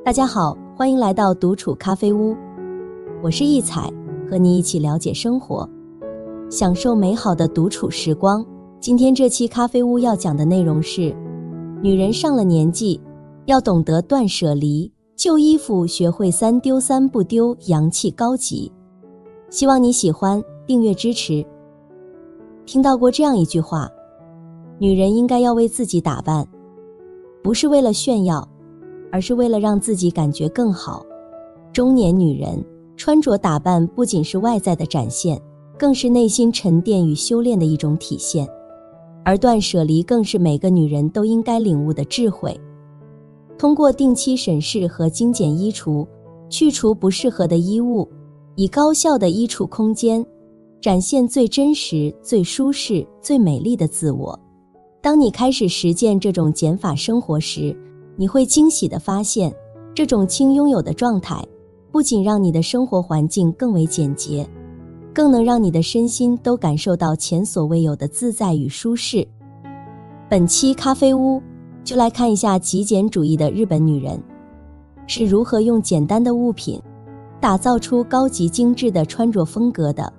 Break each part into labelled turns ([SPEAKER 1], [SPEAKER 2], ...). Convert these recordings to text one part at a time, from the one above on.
[SPEAKER 1] 大家好，欢迎来到独处咖啡屋，我是易彩，和你一起了解生活，享受美好的独处时光。今天这期咖啡屋要讲的内容是，女人上了年纪，要懂得断舍离，旧衣服学会3丢3不丢，洋气高级。希望你喜欢，订阅支持。听到过这样一句话，女人应该要为自己打扮，不是为了炫耀，而是为了让自己感觉更好。中年女人穿着打扮不仅是外在的展现，更是内心沉淀与修炼的一种体现。而断舍离更是每个女人都应该领悟的智慧。通过定期审视和精简衣橱，去除不适合的衣物，以高效的衣橱空间，展现最真实、最舒适、最美丽的自我。当你开始实践这种减法生活时，你会惊喜地发现，这种轻拥有的状态，不仅让你的生活环境更为简洁，更能让你的身心都感受到前所未有的自在与舒适。本期咖啡屋就来看一下极简主义的日本女人是如何用简单的物品打造出高级精致的穿着风格的。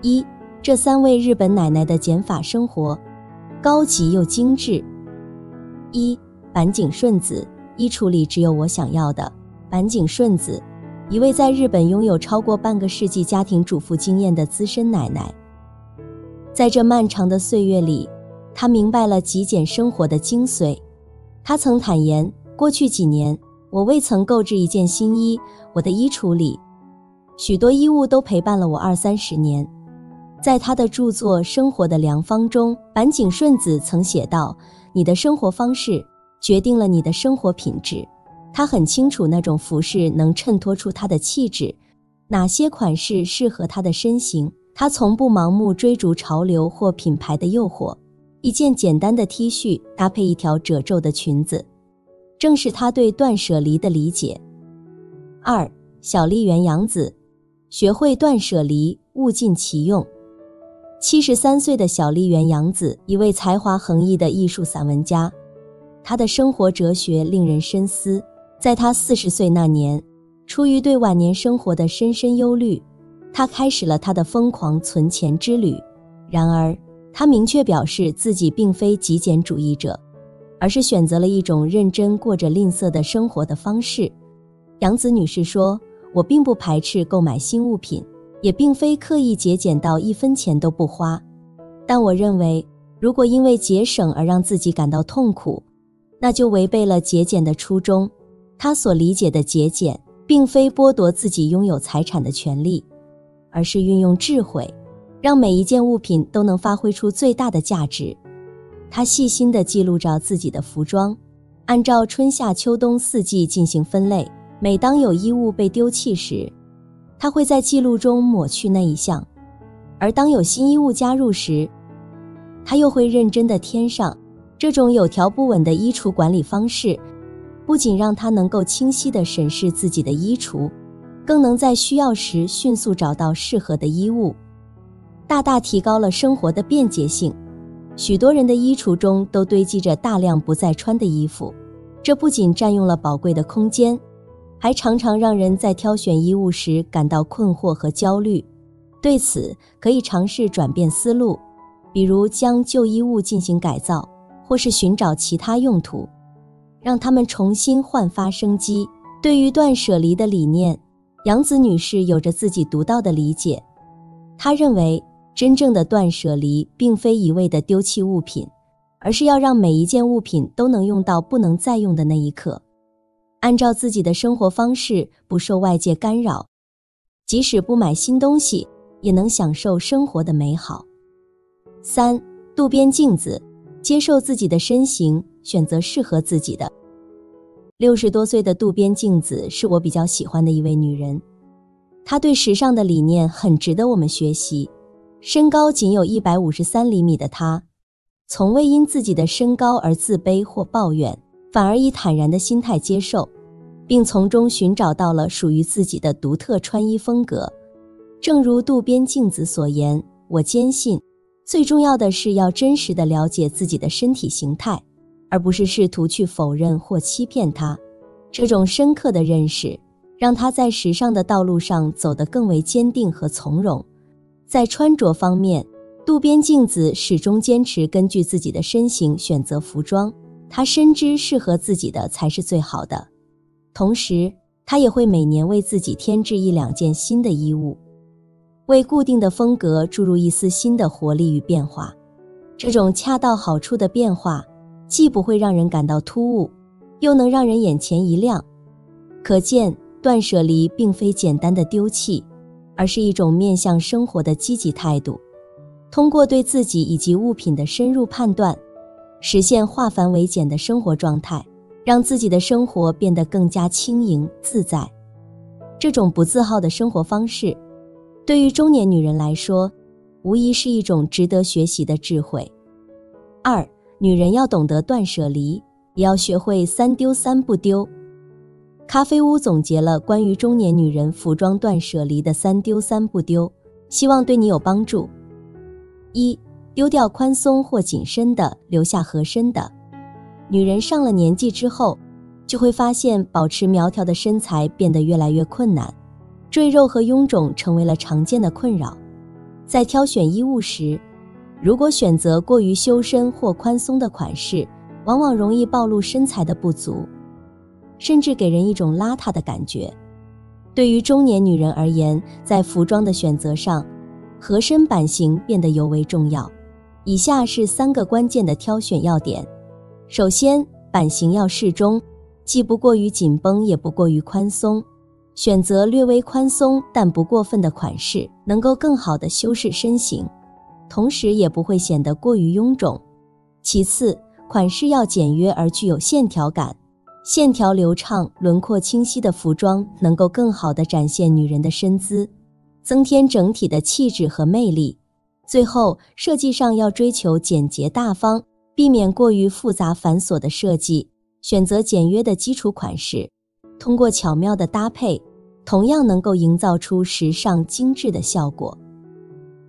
[SPEAKER 1] 1. 这3位日本奶奶的减法生活，高级又精致。1. 坂井顺子，衣橱里只有我想要的。坂井顺子，一位在日本拥有超过半个世纪家庭主妇经验的资深奶奶。在这漫长的岁月里，她明白了极简生活的精髓。她曾坦言，过去几年，我未曾购置一件新衣，我的衣橱里许多衣物都陪伴了我20-30年。在他的著作《生活的良方》中，坂井顺子曾写道，你的生活方式决定了你的生活品质。他很清楚那种服饰能衬托出他的气质，哪些款式适合他的身形。他从不盲目追逐潮流或品牌的诱惑，一件简单的 T 恤搭配一条褶皱的裙子，正是他对断舍离的理解。2. 小笠原洋子，学会断舍离，物尽其用。73岁的小笠原洋子，一位才华横溢的艺术散文家，她的生活哲学令人深思。在她40岁那年，出于对晚年生活的深深忧虑，她开始了她的疯狂存钱之旅。然而，她明确表示自己并非极简主义者，而是选择了一种认真过着吝啬的生活的方式。杨子女士说，我并不排斥购买新物品，也并非刻意节俭到1分钱都不花，但我认为，如果因为节省而让自己感到痛苦，那就违背了节俭的初衷。她所理解的节俭，并非剥夺自己拥有财产的权利，而是运用智慧，让每一件物品都能发挥出最大的价值。她细心地记录着自己的服装，按照春夏秋冬4季进行分类。每当有衣物被丢弃时，她会在记录中抹去那一项，而当有新衣物加入时，她又会认真地添上。这种有条不紊的衣橱管理方式，不仅让她能够清晰地审视自己的衣橱，更能在需要时迅速找到适合的衣物，大大提高了生活的便捷性。许多人的衣橱中都堆积着大量不再穿的衣服，这不仅占用了宝贵的空间，还常常让人在挑选衣物时感到困惑和焦虑。对此，可以尝试转变思路，比如将旧衣物进行改造，或是寻找其他用途，让它们重新焕发生机。对于断舍离的理念，杨子女士有着自己独到的理解。她认为，真正的断舍离并非一味地丢弃物品，而是要让每一件物品都能用到不能再用的那一刻。按照自己的生活方式，不受外界干扰，即使不买新东西，也能享受生活的美好。3. 渡边镜子，接受自己的身形，选择适合自己的。60多岁的渡边镜子是我比较喜欢的一位女人，她对时尚的理念很值得我们学习。身高仅有153厘米的她，从未因自己的身高而自卑或抱怨，反而以坦然的心态接受，并从中寻找到了属于自己的独特穿衣风格。正如渡边镜子所言，我坚信，最重要的是要真实地了解自己的身体形态，而不是试图去否认或欺骗它。这种深刻的认识，让她在时尚的道路上走得更为坚定和从容。在穿着方面，渡边静子始终坚持根据自己的身形选择服装，她深知适合自己的才是最好的。同时，她也会每年为自己添置1-2件新的衣物，为固定的风格注入一丝新的活力与变化。这种恰到好处的变化，既不会让人感到突兀，又能让人眼前一亮。可见，断舍离并非简单的丢弃，而是一种面向生活的积极态度。通过对自己以及物品的深入判断，实现化繁为简的生活状态，让自己的生活变得更加轻盈自在。这种不自耗的生活方式，对于中年女人来说，无疑是一种值得学习的智慧。2，女人要懂得断舍离，也要学会3丢3不丢。咖啡屋总结了关于中年女人服装断舍离的3丢3不丢，希望对你有帮助。1，丢掉宽松或紧身的，留下合身的。女人上了年纪之后，就会发现保持苗条的身材变得越来越困难，赘肉和臃肿成为了常见的困扰。在挑选衣物时，如果选择过于修身或宽松的款式，往往容易暴露身材的不足，甚至给人一种邋遢的感觉。对于中年女人而言，在服装的选择上，合身版型变得尤为重要。以下是3个关键的挑选要点。首先，版型要适中，既不过于紧绷，也不过于宽松。选择略微宽松但不过分的款式，能够更好地修饰身形，同时也不会显得过于臃肿。其次，款式要简约而具有线条感，线条流畅、轮廓清晰的服装能够更好地展现女人的身姿，增添整体的气质和魅力。最后，设计上要追求简洁大方，避免过于复杂繁琐的设计，选择简约的基础款式，通过巧妙的搭配，同样能够营造出时尚精致的效果。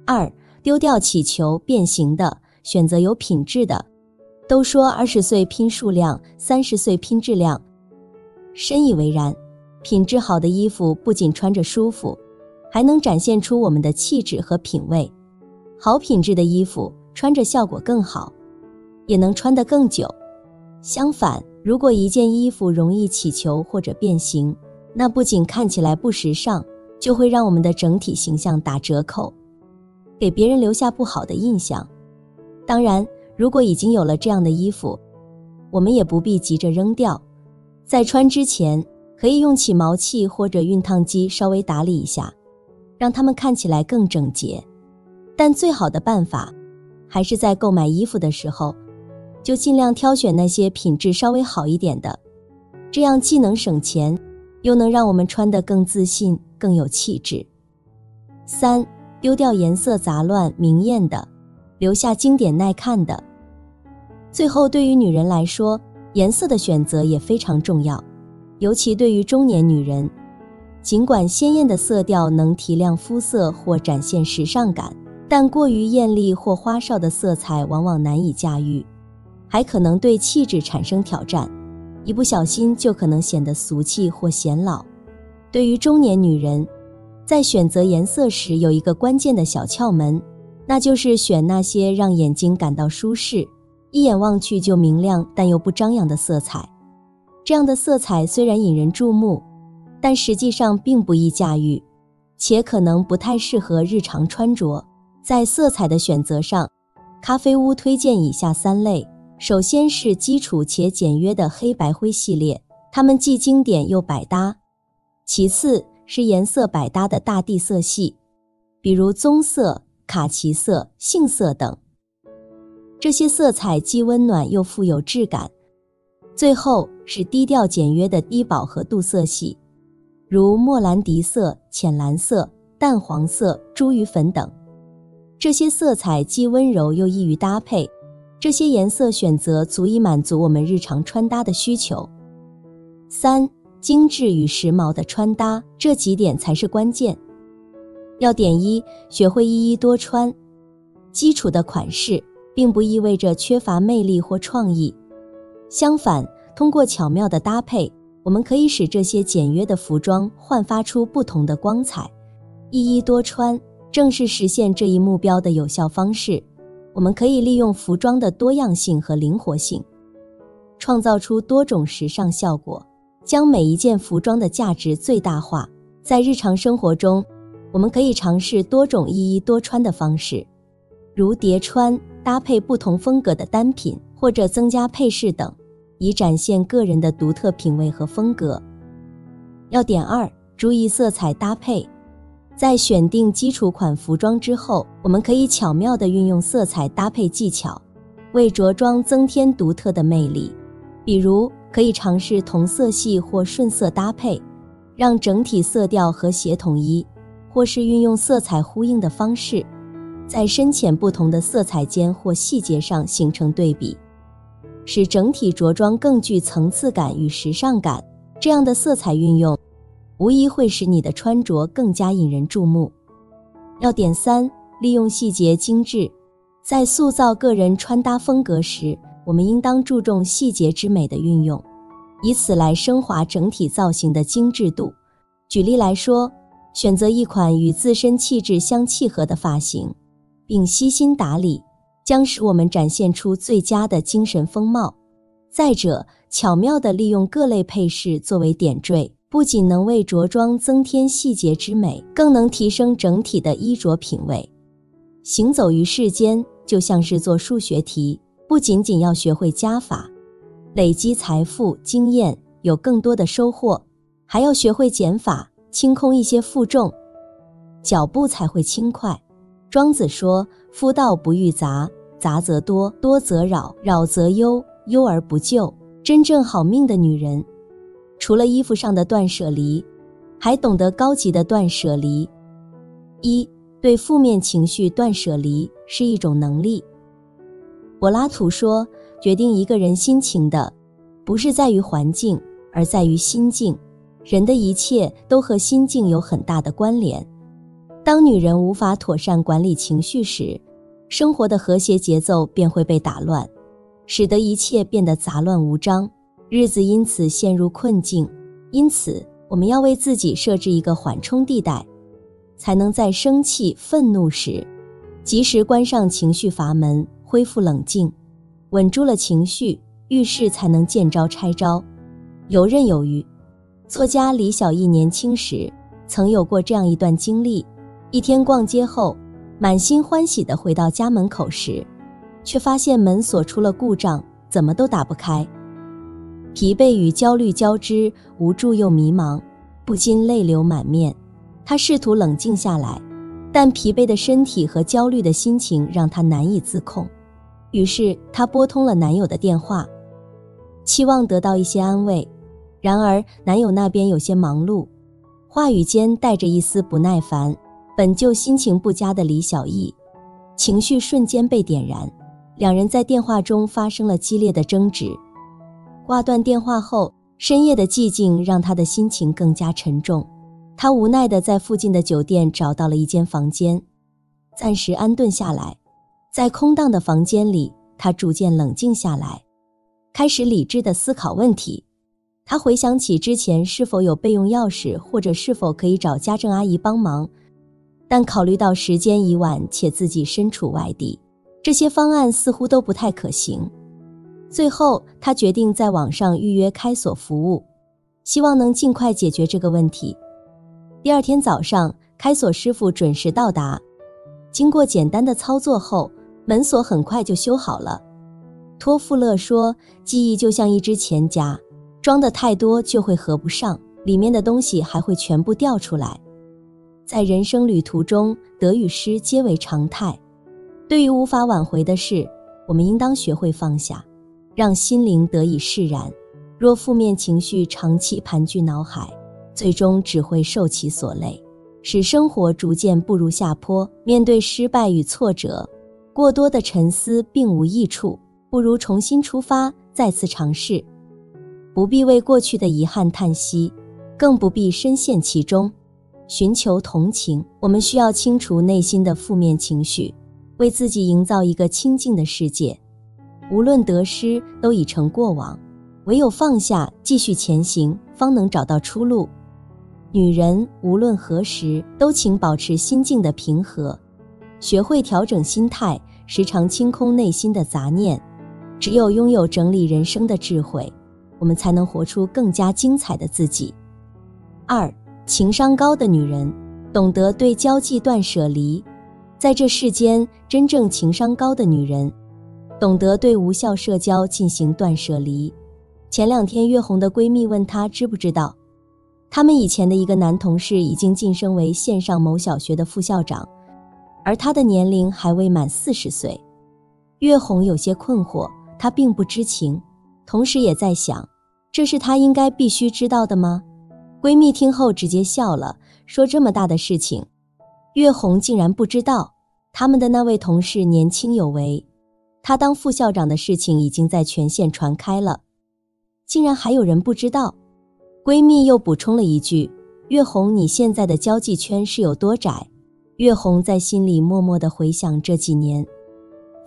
[SPEAKER 1] 2，丢掉起球变形的，选择有品质的。都说20岁拼数量，30岁拼质量，深以为然。品质好的衣服不仅穿着舒服，还能展现出我们的气质和品味。好品质的衣服穿着效果更好，也能穿得更久。相反，如果一件衣服容易起球或者变形，那不仅看起来不时尚，就会让我们的整体形象打折扣，给别人留下不好的印象。当然，如果已经有了这样的衣服，我们也不必急着扔掉，在穿之前可以用起毛器或者熨烫机稍微打理一下，让它们看起来更整洁。但最好的办法还是在购买衣服的时候，就尽量挑选那些品质稍微好一点的，这样既能省钱，又能让我们穿得更自信、更有气质。3，丢掉颜色杂乱、明艳的，留下经典耐看的。最后，对于女人来说，颜色的选择也非常重要，尤其对于中年女人，尽管鲜艳的色调能提亮肤色或展现时尚感，但过于艳丽或花哨的色彩往往难以驾驭，还可能对气质产生挑战，一不小心就可能显得俗气或显老。对于中年女人，在选择颜色时有一个关键的小窍门，那就是选那些让眼睛感到舒适，一眼望去就明亮但又不张扬的色彩。这样的色彩虽然引人注目，但实际上并不易驾驭，且可能不太适合日常穿着。在色彩的选择上，咖啡屋推荐以下3类。首先是基础且简约的黑白灰系列，它们既经典又百搭。其次是颜色百搭的大地色系，比如棕色、卡其色、杏色等，这些色彩既温暖又富有质感。最后是低调简约的低饱和度色系，如莫兰迪色、浅蓝色、淡黄色、茱萸粉等。这些色彩既温柔又易于搭配，这些颜色选择足以满足我们日常穿搭的需求。3、精致与时髦的穿搭，这几点才是关键。要点1，学会一一多穿。基础的款式并不意味着缺乏魅力或创意，相反，通过巧妙的搭配，我们可以使这些简约的服装焕发出不同的光彩，一衣多穿，正是实现这一目标的有效方式。我们可以利用服装的多样性和灵活性，创造出多种时尚效果，将每一件服装的价值最大化。在日常生活中，我们可以尝试多种一衣多穿的方式，如叠穿、搭配不同风格的单品，或者增加配饰等，以展现个人的独特品味和风格。要点2，注意色彩搭配。在选定基础款服装之后，我们可以巧妙地运用色彩搭配技巧，为着装增添独特的魅力。比如，可以尝试同色系或顺色搭配，让整体色调和谐统一，或是运用色彩呼应的方式，在深浅不同的色彩间或细节上形成对比，使整体着装更具层次感与时尚感。这样的色彩运用无疑会使你的穿着更加引人注目。要点3，利用细节精致。在塑造个人穿搭风格时，我们应当注重细节之美的运用，以此来升华整体造型的精致度。举例来说，选择一款与自身气质相契合的发型，并悉心打理，将使我们展现出最佳的精神风貌。再者，巧妙地利用各类配饰作为点缀，不仅能为着装增添细节之美，更能提升整体的衣着品味。行走于世间，就像是做数学题，不仅仅要学会加法，累积财富、经验，有更多的收获，还要学会减法，清空一些负重，脚步才会轻快。庄子说：夫道不欲杂，杂则多，多则扰，扰则忧，忧而不救。真正好命的女人，除了衣服上的断舍离，还懂得高级的断舍离。1，对负面情绪断舍离是一种能力。柏拉图说，决定一个人心情的，不是在于环境，而在于心境。人的一切都和心境有很大的关联。当女人无法妥善管理情绪时，生活的和谐节奏便会被打乱，使得一切变得杂乱无章，日子因此陷入困境。因此，我们要为自己设置一个缓冲地带，才能在生气、愤怒时，及时关上情绪阀门，恢复冷静，稳住了情绪，遇事才能见招拆招，游刃有余。作家李小艺年轻时曾有过这样一段经历：一天逛街后，满心欢喜地回到家门口时，却发现门锁出了故障，怎么都打不开。疲惫与焦虑交织，无助又迷茫，不禁泪流满面。他试图冷静下来，但疲惫的身体和焦虑的心情让他难以自控。于是他拨通了男友的电话，期望得到一些安慰。然而男友那边有些忙碌，话语间带着一丝不耐烦。本就心情不佳的李小艺，情绪瞬间被点燃，两人在电话中发生了激烈的争执。挂断电话后，深夜的寂静让他的心情更加沉重。他无奈地在附近的酒店找到了一间房间，暂时安顿下来。在空荡的房间里，他逐渐冷静下来，开始理智地思考问题。他回想起之前是否有备用钥匙，或者是否可以找家政阿姨帮忙，但考虑到时间已晚且自己身处外地，这些方案似乎都不太可行。最后，他决定在网上预约开锁服务，希望能尽快解决这个问题。第二天早上，开锁师傅准时到达，经过简单的操作后，门锁很快就修好了。托夫勒说，记忆就像一只钱夹，装的太多就会合不上，里面的东西还会全部掉出来。在人生旅途中，得与失皆为常态。对于无法挽回的事，我们应当学会放下，让心灵得以释然。若负面情绪长期盘踞脑海，最终只会受其所累，使生活逐渐步入下坡。面对失败与挫折，过多的沉思并无益处，不如重新出发，再次尝试。不必为过去的遗憾叹息，更不必深陷其中。寻求同情，我们需要清除内心的负面情绪，为自己营造一个清静的世界。无论得失，都已成过往，唯有放下，继续前行，方能找到出路。女人无论何时都请保持心境的平和，学会调整心态，时常清空内心的杂念。只有拥有整理人生的智慧，我们才能活出更加精彩的自己。2. 情商高的女人懂得对交际断舍离。在这世间，真正情商高的女人懂得对无效社交进行断舍离。前2天，月红的闺蜜问她知不知道，他们以前的一个男同事已经晋升为县上某小学的副校长，而他的年龄还未满40岁。月红有些困惑，她并不知情，同时也在想，这是她应该必须知道的吗？闺蜜听后直接笑了，说这么大的事情，月红竟然不知道。他们的那位同事年轻有为，他当副校长的事情已经在全县传开了，竟然还有人不知道。闺蜜又补充了一句，月红，你现在的交际圈是有多窄？月红在心里默默地回想这几年，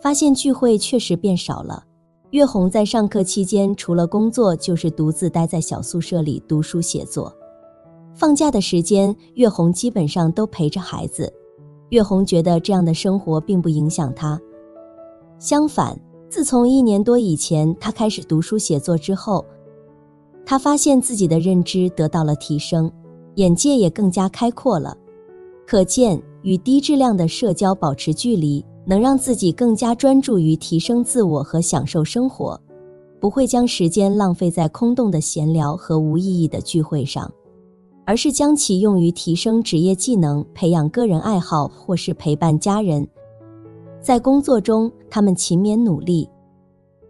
[SPEAKER 1] 发现聚会确实变少了。月红在上课期间，除了工作就是独自待在小宿舍里读书写作。放假的时间，月红基本上都陪着孩子。月红觉得这样的生活并不影响她，相反，自从1年多以前她开始读书写作之后，她发现自己的认知得到了提升，眼界也更加开阔了。可见，与低质量的社交保持距离，能让自己更加专注于提升自我和享受生活，不会将时间浪费在空洞的闲聊和无意义的聚会上，而是将其用于提升职业技能、培养个人爱好或是陪伴家人。在工作中，他们勤勉努力，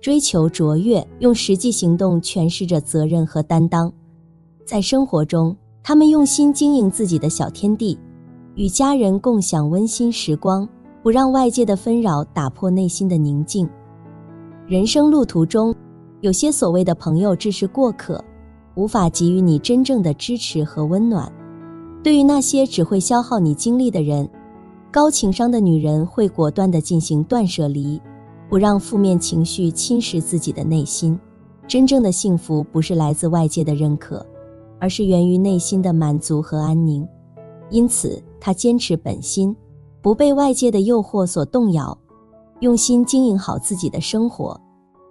[SPEAKER 1] 追求卓越，用实际行动诠释着责任和担当。在生活中，他们用心经营自己的小天地，与家人共享温馨时光，不让外界的纷扰打破内心的宁静。人生路途中，有些所谓的朋友只是过客，无法给予你真正的支持和温暖。对于那些只会消耗你精力的人，高情商的女人会果断地进行断舍离，不让负面情绪侵蚀自己的内心。真正的幸福不是来自外界的认可，而是源于内心的满足和安宁。因此，她坚持本心，不被外界的诱惑所动摇，用心经营好自己的生活，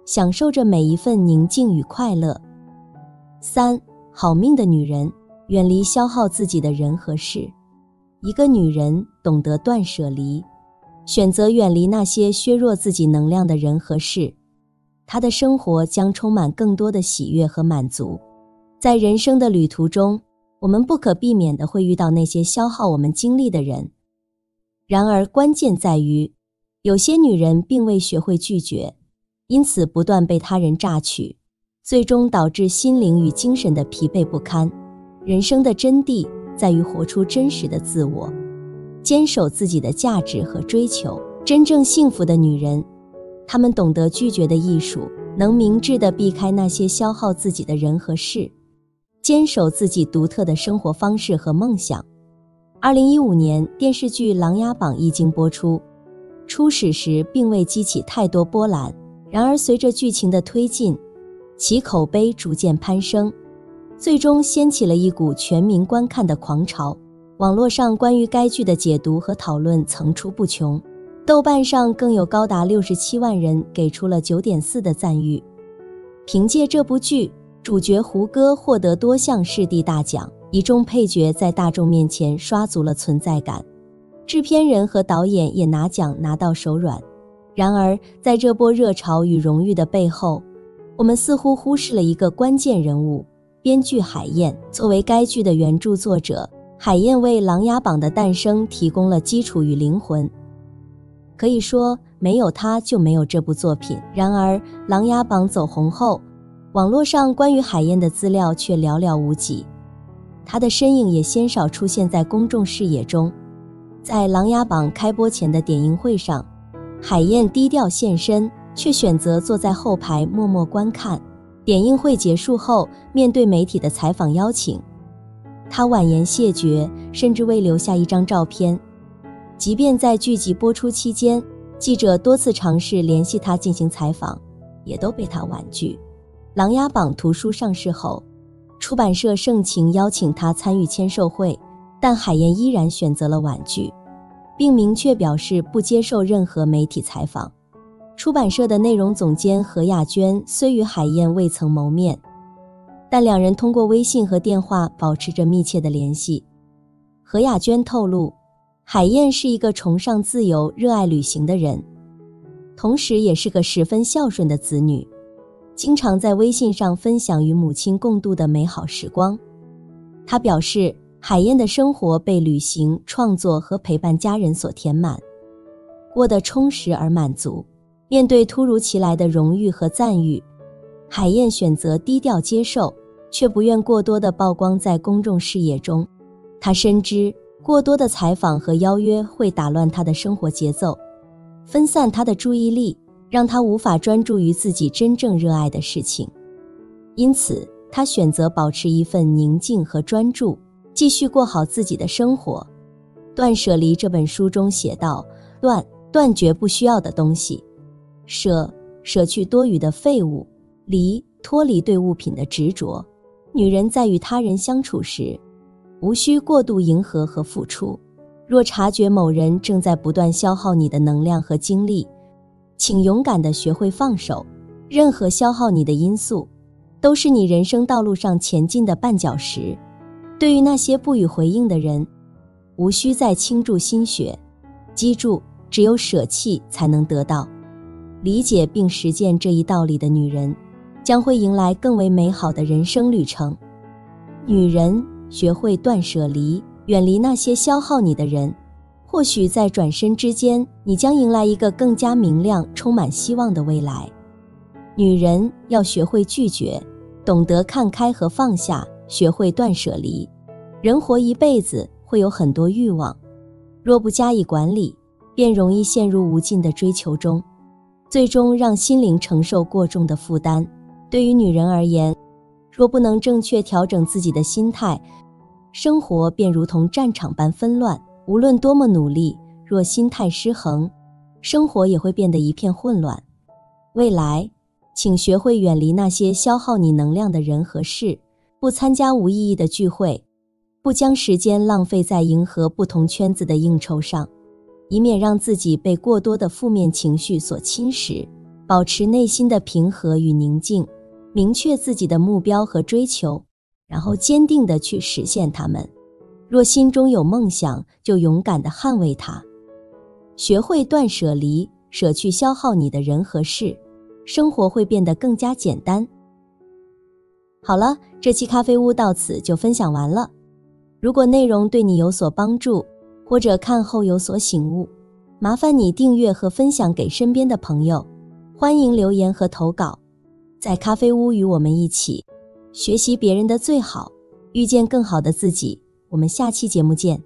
[SPEAKER 1] 享受着每一份宁静与快乐。3. 好命的女人远离消耗自己的人和事。一个女人懂得断舍离，选择远离那些削弱自己能量的人和事，她的生活将充满更多的喜悦和满足。在人生的旅途中，我们不可避免地会遇到那些消耗我们精力的人。然而关键在于，有些女人并未学会拒绝，因此不断被他人榨取，最终导致心灵与精神的疲惫不堪。人生的真谛在于活出真实的自我，坚守自己的价值和追求。真正幸福的女人，她们懂得拒绝的艺术，能明智地避开那些消耗自己的人和事，坚守自己独特的生活方式和梦想。2015年，电视剧《琅琊榜》一经播出，初始时并未激起太多波澜，然而随着剧情的推进，其口碑逐渐攀升，最终掀起了一股全民观看的狂潮。网络上关于该剧的解读和讨论层出不穷，豆瓣上更有高达67万人给出了 9.4 的赞誉。凭借这部剧，主角胡歌获得多项视帝大奖，一众配角在大众面前刷足了存在感，制片人和导演也拿奖拿到手软。然而在这波热潮与荣誉的背后，我们似乎忽视了一个关键人物，编剧海燕。作为该剧的原著作者，海燕为《琅琊榜》的诞生提供了基础与灵魂，可以说没有她就没有这部作品。然而《琅琊榜》走红后，网络上关于海燕的资料却寥寥无几，她的身影也鲜少出现在公众视野中。在《琅琊榜》开播前的点映会上，海燕低调现身，却选择坐在后排默默观看。点映会结束后，面对媒体的采访邀请，她婉言谢绝，甚至未留下一张照片。即便在剧集播出期间，记者多次尝试联系她进行采访，也都被她婉拒。琅琊榜》图书上市后，出版社盛情邀请他参与签售会，但海燕依然选择了婉拒，并明确表示不接受任何媒体采访。出版社的内容总监何雅娟虽与海燕未曾谋面，但两人通过微信和电话保持着密切的联系。何雅娟透露，海燕是一个崇尚自由、热爱旅行的人，同时也是个十分孝顺的子女，经常在微信上分享与母亲共度的美好时光。她表示，海燕的生活被旅行、创作和陪伴家人所填满，过得充实而满足。面对突如其来的荣誉和赞誉，海燕选择低调接受，却不愿过多的曝光在公众视野中。她深知过多的采访和邀约会打乱她的生活节奏，分散她的注意力，让她无法专注于自己真正热爱的事情。因此，她选择保持一份宁静和专注，继续过好自己的生活。《断舍离》这本书中写道，断绝不需要的东西，舍去多余的废物，脱离对物品的执着。女人在与他人相处时，无需过度迎合和付出。若察觉某人正在不断消耗你的能量和精力，请勇敢地学会放手。任何消耗你的因素，都是你人生道路上前进的绊脚石。对于那些不予回应的人，无需再倾注心血。记住，只有舍弃才能得到。理解并实践这一道理的女人，将会迎来更为美好的人生旅程。女人，学会断舍离，远离那些消耗你的人，或许在转身之间，你将迎来一个更加明亮、充满希望的未来。女人要学会拒绝，懂得看开和放下，学会断舍离。人活一辈子会有很多欲望，若不加以管理，便容易陷入无尽的追求中，最终让心灵承受过重的负担。对于女人而言，若不能正确调整自己的心态，生活便如同战场般纷乱。无论多么努力，若心态失衡，生活也会变得一片混乱。未来，请学会远离那些消耗你能量的人和事，不参加无意义的聚会，不将时间浪费在迎合不同圈子的应酬上，以免让自己被过多的负面情绪所侵蚀。保持内心的平和与宁静，明确自己的目标和追求，然后坚定地去实现它们。若心中有梦想，就勇敢地捍卫它。学会断舍离，舍去消耗你的人和事，生活会变得更加简单。好了，这期咖啡屋到此就分享完了。如果内容对你有所帮助，或者看后有所醒悟，麻烦你订阅和分享给身边的朋友。欢迎留言和投稿，在咖啡屋与我们一起学习别人的最好，遇见更好的自己。我们下期节目见。